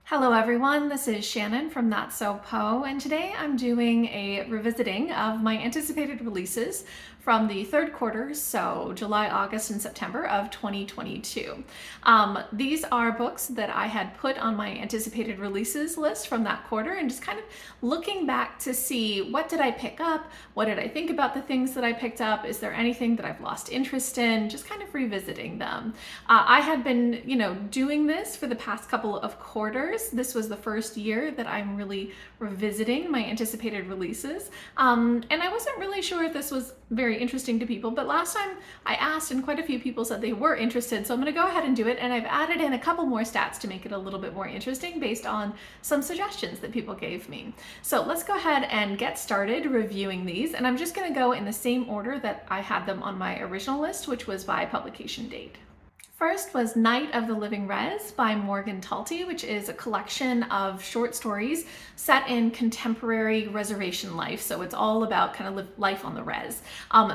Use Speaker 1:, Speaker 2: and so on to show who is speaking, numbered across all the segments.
Speaker 1: Hello everyone, this is Shannon from That's So Poe, and today I'm doing a revisiting of my anticipated releases from the third quarter, so July, August, and September of 2022. These are books that I had put on my anticipated releases list from that quarter, and just kind of looking back to see what did I pick up, what did I think about the things that I picked up, is there anything that I've lost interest in, just kind of revisiting them. I had been, doing this for the past couple of quarters. This was the first year that I'm really revisiting my anticipated releases. And I wasn't really sure if this was very interesting to people, but last time I asked and quite a few people said they were interested, so I'm going to go ahead and do it, and I've added in a couple more stats to make it a little bit more interesting based on some suggestions that people gave me. So let's go ahead and get started reviewing these, and I'm just going to go in the same order that I had them on my original list, which was by publication date. First was Night of the Living Res by Morgan Talty, which is a collection of short stories set in contemporary reservation life. So it's all about kind of life on the res.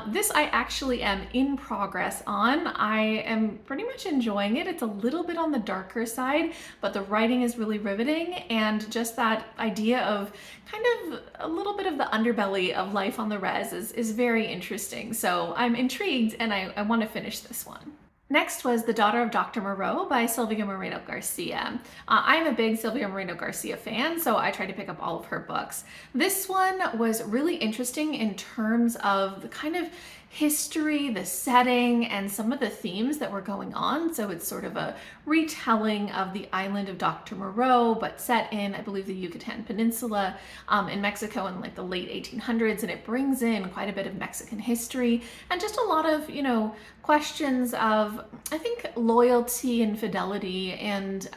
Speaker 1: This I actually am in progress on. I am pretty much enjoying it. It's a little bit on the darker side, but the writing is really riveting, and just that idea of kind of a little bit of the underbelly of life on the res is very interesting. So I'm intrigued, and I want to finish this one. Next was The Daughter of Dr Maro by Silvia Moreno-Garcia. I'm a big Silvia Moreno-Garcia fan, so I tried to pick up all of her books. This one was really interesting in terms of the kind of history, the setting, and some of the themes that were going on. So it's sort of a retelling of the island of Dr. Moreau, but set in, I believe, the Yucatan Peninsula in Mexico in like the late 1800s, and it brings in quite a bit of Mexican history and just a lot of, questions of, I think, loyalty and fidelity and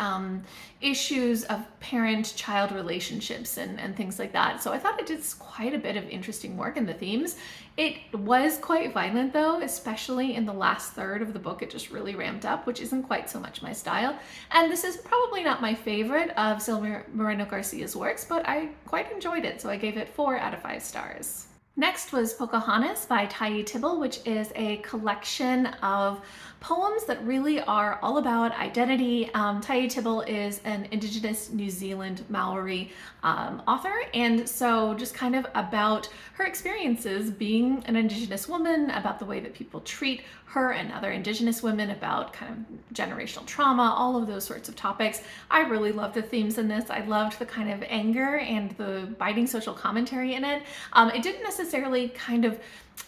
Speaker 1: issues of parent-child relationships and things like that. So I thought it did quite a bit of interesting work in the themes. It was quite violent though, especially in the last third of the book. It just really ramped up, which isn't quite so much my style. And this is probably not my favorite of Silvia Moreno-Garcia's works, but I quite enjoyed it, so I gave it 4 out of 5 stars. Next was Pocahontas by Tayi Tibble, which is a collection of poems that really are all about identity. Tayi Tibble is an Indigenous New Zealand Maori author, and so just kind of about her experiences being an Indigenous woman, about the way that people treat her and other Indigenous women, about kind of generational trauma, all of those sorts of topics. I really loved the themes in this. I loved the kind of anger and the biting social commentary in it. It didn't necessarily kind of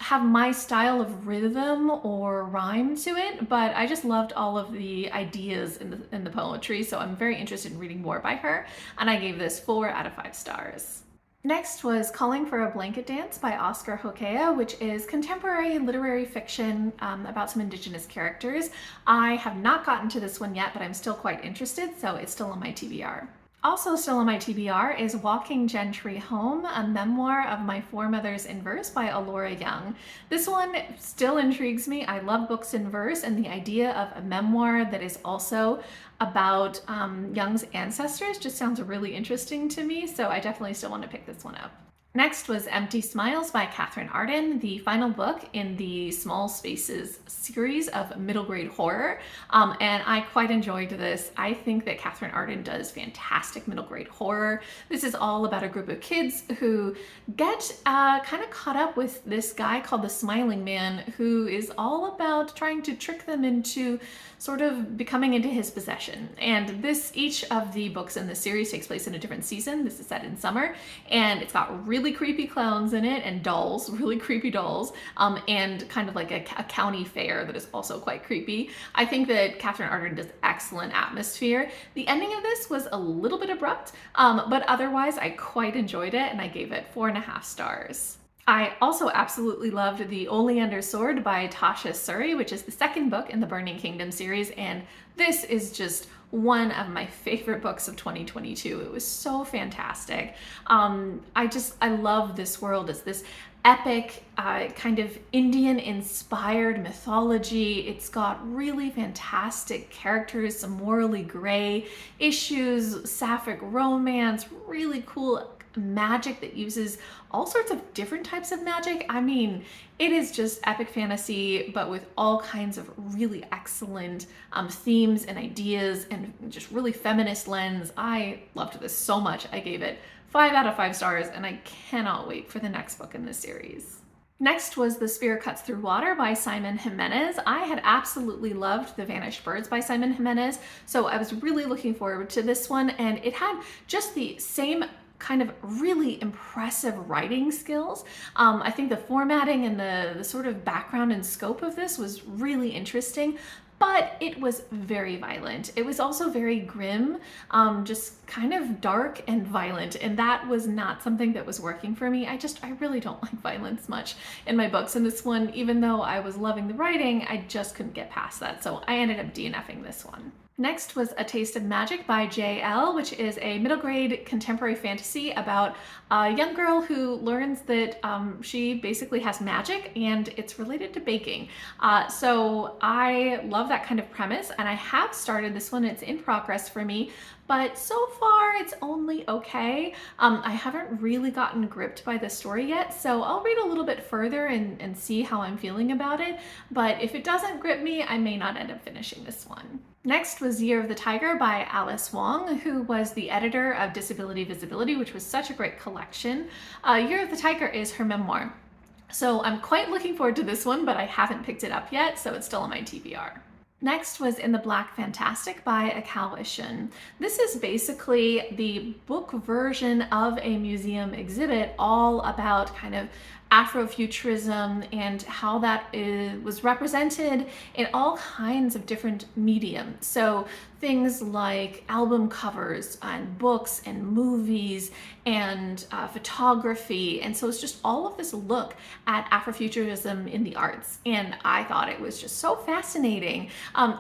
Speaker 1: have my style of rhythm or rhyme to it, but I just loved all of the ideas in the poetry, so I'm very interested in reading more by her, and I gave this 4 out of 5 stars. Next was Calling for a Blanket Dance by Oscar Hokeah, which is contemporary literary fiction about some Indigenous characters. I have not gotten to this one yet, but I'm still quite interested, so it's still on my TBR. Also still on my TBR is Walking Gentry Home, a memoir of my foremothers in verse by Alora Young. This one still intrigues me. I love books in verse, and the idea of a memoir that is also about Young's ancestors just sounds really interesting to me, so I definitely still want to pick this one up. Next was Empty Smiles by Katherine Arden, the final book in the Small Spaces series of middle grade horror, and I quite enjoyed this. I think that Katherine Arden does fantastic middle grade horror. This is all about a group of kids who get kind of caught up with this guy called the Smiling Man, who is all about trying to trick them into sort of becoming into his possession. And each of the books in this series takes place in a different season. This is set in summer, and it's got really creepy clowns in it and dolls, really creepy dolls, and kind of like a county fair that is also quite creepy. I think that Katherine Arden does excellent atmosphere. The ending of this was a little bit abrupt, but otherwise I quite enjoyed it, and I gave it 4.5 stars. I also absolutely loved The Oleander Sword by Tasha Suri, which is the second book in the Burning Kingdom series, and this is just one of my favorite books of 2022. It was so fantastic. I love this world. It's this epic kind of Indian-inspired mythology. It's got really fantastic characters, some morally gray issues, sapphic romance, really cool magic that uses all sorts of different types of magic. I mean, it is just epic fantasy, but with all kinds of really excellent themes and ideas and just really feminist lens. I loved this so much. I gave it 5 out of 5 stars, and I cannot wait for the next book in this series. Next was The Spear Cuts Through Water by Simon Jimenez. I had absolutely loved The Vanished Birds by Simon Jimenez, so I was really looking forward to this one, and it had just the same kind of really impressive writing skills. I think the formatting and the sort of background and scope of this was really interesting, but it was very violent. It was also very grim, just kind of dark and violent, and that was not something that was working for me. I really don't like violence much in my books, and this one, even though I was loving the writing, I just couldn't get past that, so I ended up DNFing this one. Next was A Taste of Magic by Elle, which is a middle grade contemporary fantasy about a young girl who learns that she basically has magic and it's related to baking. So I love that kind of premise, and I have started this one. It's in progress for me, but so far it's only okay. I haven't really gotten gripped by the story yet, so I'll read a little bit further and see how I'm feeling about it. But if it doesn't grip me, I may not end up finishing this one. Next was Year of the Tiger by Alice Wong, who was the editor of Disability Visibility, which was such a great collection. Year of the Tiger is her memoir. So I'm quite looking forward to this one, but I haven't picked it up yet, so it's still on my TBR. Next was In the Black Fantastic by Ekow Eshun. This is basically the book version of a museum exhibit all about kind of Afrofuturism and how that was represented in all kinds of different mediums. So things like album covers and books and movies and photography. And so it's just all of this look at Afrofuturism in the arts. And I thought it was just so fascinating.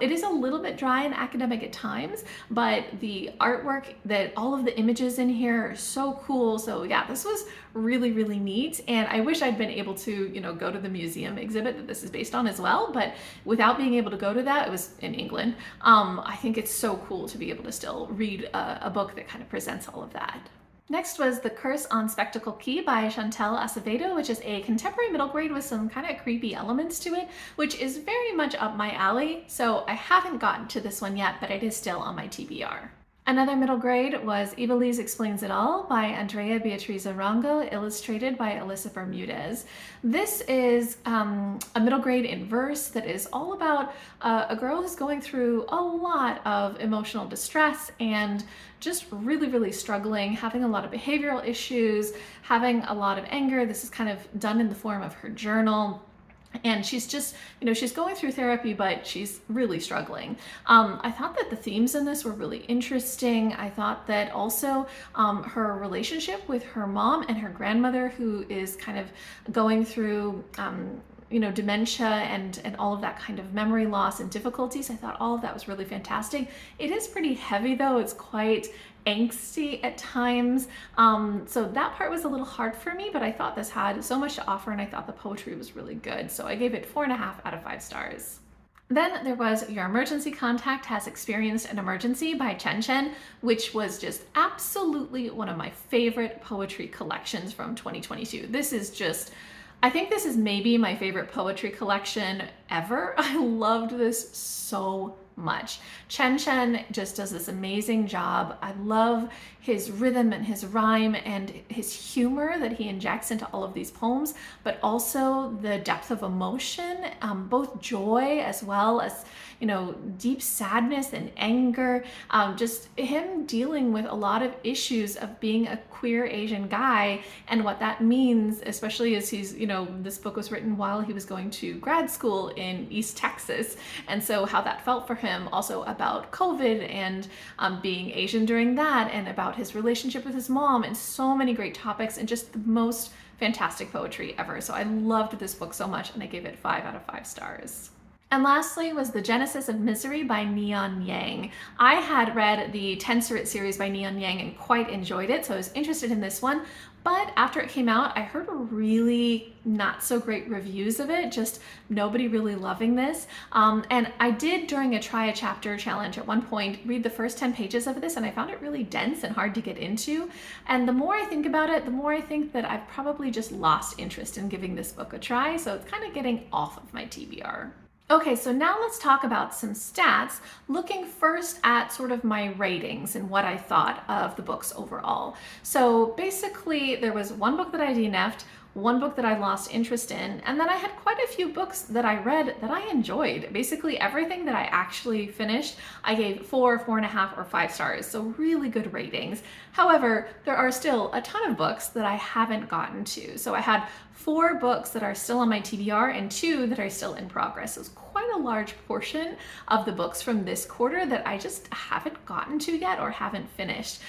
Speaker 1: It is a little bit dry and academic at times, but the artwork, that all of the images in here are so cool. So yeah, this was really, really neat. And I wish I'd been able to, go to the museum exhibit that this is based on as well. But without being able to go to that, it was in England. I think it's so cool to be able to still read a book that kind of presents all of that. Next was The Curse on Spectacle Key by Chantel Acevedo, which is a contemporary middle grade with some kind of creepy elements to it, which is very much up my alley. So I haven't gotten to this one yet, but it is still on my TBR. Another middle grade was Eiz Explains It All by Andrea Beatriz Arango, illustrated by Alyssa Bermudez. This is a middle grade in verse that is all about a girl who's going through a lot of emotional distress and just really, really struggling, having a lot of behavioral issues, having a lot of anger. This is kind of done in the form of her journal. And she's just, she's going through therapy, but she's really struggling. I thought that the themes in this were really interesting. I thought that also her relationship with her mom and her grandmother, who is kind of going through dementia and all of that kind of memory loss and difficulties. I thought all of that was really fantastic. It is pretty heavy though. It's quite angsty at times. So that part was a little hard for me, but I thought this had so much to offer and I thought the poetry was really good. So I gave it 4.5 out of 5 stars. Then there was Your Emergency Contact Has Experienced an Emergency by Chen, which was just absolutely one of my favorite poetry collections from 2022. I think this is maybe my favorite poetry collection ever. I loved this so much. Chen just does this amazing job. I love his rhythm and his rhyme and his humor that he injects into all of these poems, but also the depth of emotion, both joy as well as, deep sadness and anger, just him dealing with a lot of issues of being a queer Asian guy and what that means, especially as he's, this book was written while he was going to grad school in East Texas. And so how that felt for him, also about COVID and being Asian during that, and about his relationship with his mom, and so many great topics and just the most fantastic poetry ever. So I loved this book so much and I gave it 5 out of 5 stars. And lastly was The Genesis of Misery by Neon Yang. I had read the Tensorit series by Neon Yang and quite enjoyed it, so I was interested in this one. But after it came out, I heard really not so great reviews of it, just nobody really loving this. And I did, during a try a chapter challenge at one point, read the first 10 pages of this, and I found it really dense and hard to get into. And the more I think about it, the more I think that I've probably just lost interest in giving this book a try, so it's kind of getting off of my TBR. Okay, so now let's talk about some stats, looking first at sort of my ratings and what I thought of the books overall. So basically, there was one book that I DNF'd, one book that I lost interest in, and then I had quite a few books that I read that I enjoyed. Basically everything that I actually finished, I gave 4, 4.5, or 5 stars, so really good ratings. However, there are still a ton of books that I haven't gotten to. So I had 4 books that are still on my TBR and 2 that are still in progress. So it's quite a large portion of the books from this quarter that I just haven't gotten to yet or haven't finished.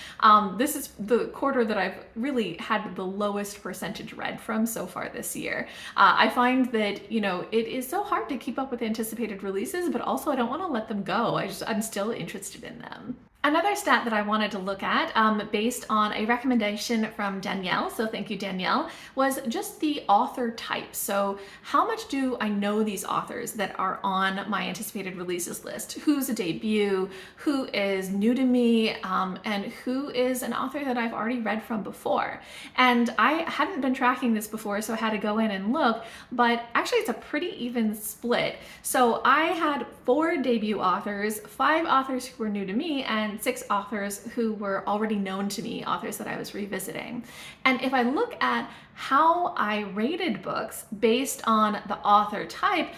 Speaker 1: This is the quarter that I've really had the lowest percentage read from so far this year. I find that, you know, it is so hard to keep up with anticipated releases, but also I don't want to let them go. I'm still interested in them. Another stat that I wanted to look at, based on a recommendation from Danielle, so thank you Danielle, was just the author type. So how much do I know these authors that are on my anticipated releases list? Who's a debut, who is new to me, and who is an author that I've already read from before? And I hadn't been tracking this before, so I had to go in and look, but actually it's a pretty even split. So I had 4 debut authors, 5 authors who were new to me, and 6 authors who were already known to me, authors that I was revisiting. And if I look at how I rated books based on the author type,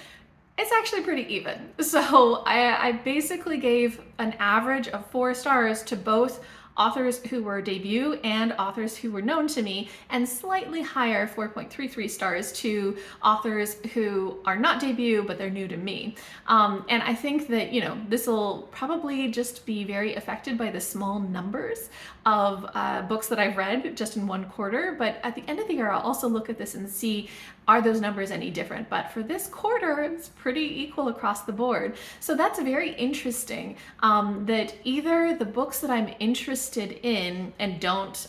Speaker 1: it's actually pretty even. So I basically gave an average of 4 stars to both authors who were debut and authors who were known to me, and slightly higher, 4.33 stars, to authors who are not debut but they're new to me. And I think that, you know, this will probably just be very affected by the small numbers of books that I've read just in one quarter, but at the end of the year I'll also look at this and see, are those numbers any different? But for this quarter, it's pretty equal across the board. So that's very interesting, that either the books that I'm interested in and don't,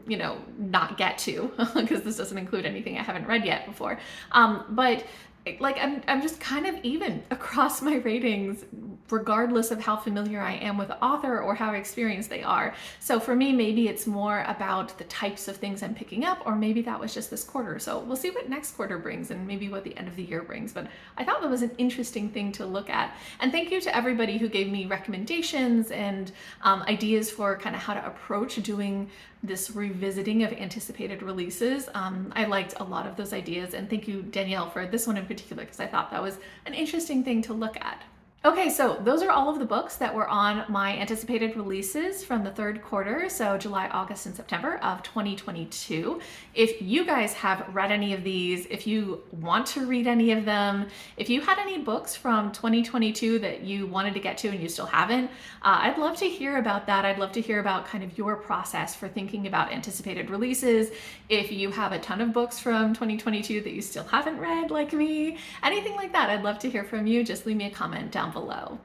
Speaker 1: you know, not get to, because this doesn't include anything I haven't read yet before, but like I'm just kind of even across my ratings, regardless of how familiar I am with the author or how experienced they are. So for me, maybe it's more about the types of things I'm picking up, or maybe that was just this quarter. So we'll see what next quarter brings and maybe what the end of the year brings. But I thought that was an interesting thing to look at. And thank you to everybody who gave me recommendations and ideas for kind of how to approach doing this revisiting of anticipated releases. I liked a lot of those ideas, and thank you Danielle for this one in particular, because I thought that was an interesting thing to look at. Okay, so those are all of the books that were on my anticipated releases from the third quarter, so July, August, and September of 2022. If you guys have read any of these, if you want to read any of them, if you had any books from 2022 that you wanted to get to and you still haven't, I'd love to hear about that. I'd love to hear about kind of your process for thinking about anticipated releases. If you have a ton of books from 2022 that you still haven't read, like me, anything like that, I'd love to hear from you. Just leave me a comment down below.